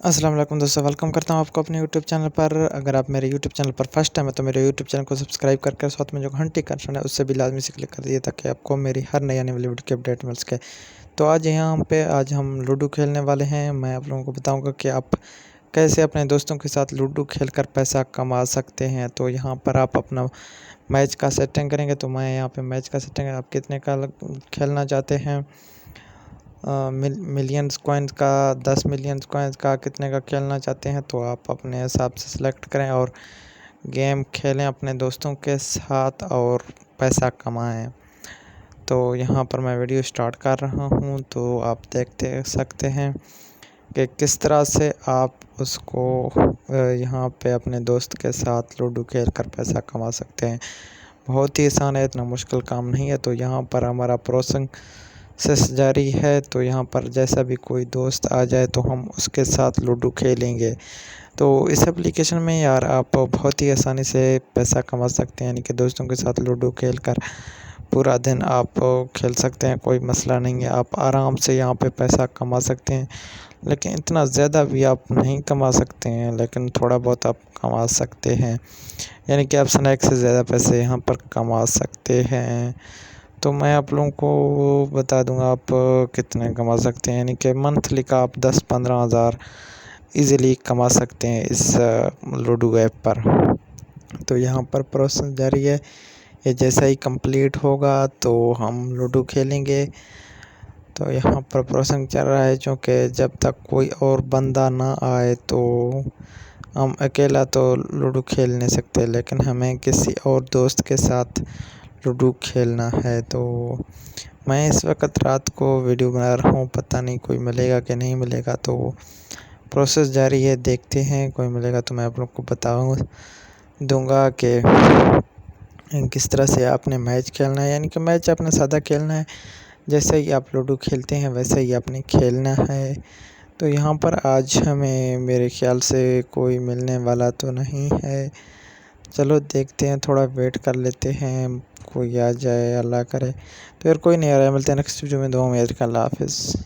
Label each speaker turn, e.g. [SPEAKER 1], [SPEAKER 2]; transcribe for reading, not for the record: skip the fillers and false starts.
[SPEAKER 1] अस्सलाम वालेकुम दोस्तों, वेलकम करता हूं आपको अपने यूट्यूब चैनल पर। अगर आप मेरे यूट्यूब चैनल पर फर्स्ट टाइम है तो मेरे यूट्यूब चैनल को सब्सक्राइब करके साथ में जो घंटी का निशान है उससे भी लाजमी से क्लिक कर दीजिए ताकि आपको मेरी हर नई आने वाली वीडियो की अपडेट मिल सके। तो आज हम लूडो खेलने वाले हैं। मैं आप लोगों को बताऊँगा कि आप कैसे अपने दोस्तों के साथ लूडो खेलकर पैसा कमा सकते हैं। तो यहाँ पर आप अपना मैच का सेटिंग करेंगे। तो मैं यहाँ पे मैच का सेटिंग, आप कितने का खेलना चाहते हैं, मिलियंस कॉइन्स का, 10 मिलियंस कॉइन्स का, कितने का खेलना चाहते हैं, तो आप अपने हिसाब से सिलेक्ट करें और गेम खेलें अपने दोस्तों के साथ और पैसा कमाएं। तो यहाँ पर मैं वीडियो स्टार्ट कर रहा हूँ, तो आप देखते सकते हैं कि किस तरह से आप उसको यहाँ पे अपने दोस्त के साथ लूडो खेल कर पैसा कमा सकते हैं। बहुत ही आसान है, इतना मुश्किल काम नहीं है। तो यहाँ पर हमारा प्रोसेस जारी है। तो यहाँ पर जैसा भी कोई दोस्त आ जाए तो हम उसके साथ लूडो खेलेंगे। तो इस एप्लीकेशन में यार आप बहुत ही आसानी से पैसा कमा सकते हैं, यानी कि दोस्तों के साथ लूडो खेल कर पूरा दिन आप खेल सकते हैं, कोई मसला नहीं है। आप आराम से यहाँ पे पैसा कमा सकते हैं, लेकिन इतना ज़्यादा भी आप नहीं कमा सकते हैं, लेकिन थोड़ा बहुत आप कमा सकते हैं। यानी कि आप स्नैक्स से ज़्यादा पैसे यहाँ पर कमा सकते हैं। तो मैं आप लोगों को बता दूंगा आप कितने कमा सकते हैं, यानी कि मंथली का आप 10-15 हज़ार ईज़िली कमा सकते हैं इस लूडो ऐप पर। तो यहाँ पर प्रोसेस जारी है, ये जैसा ही कंप्लीट होगा तो हम लूडो खेलेंगे। तो यहाँ पर प्रोसेस चल रहा है, क्योंकि जब तक कोई और बंदा ना आए तो हम अकेला तो लूडो खेल नहीं सकते, लेकिन हमें किसी और दोस्त के साथ लूडो खेलना है। तो मैं इस वक्त रात को वीडियो बना रहा हूँ, पता नहीं कोई मिलेगा कि नहीं मिलेगा। तो प्रोसेस जारी है, देखते हैं कोई मिलेगा तो मैं आप लोग को दूंगा कि किस तरह से आपने मैच खेलना है। यानी कि मैच आपने सादा खेलना है, जैसे ही आप लूडो खेलते हैं वैसे ही आपने खेलना है। तो यहाँ पर आज हमें मेरे ख्याल से कोई मिलने वाला तो नहीं है। चलो देखते हैं, थोड़ा वेट कर लेते हैं, कोई आ जाए, अल्लाह करे। तो यार कोई नहीं आ रहा है, मिलते हैं नेक्स्ट वीडियो में। दुआ में याद रखना, अल्लाह हाफिज़।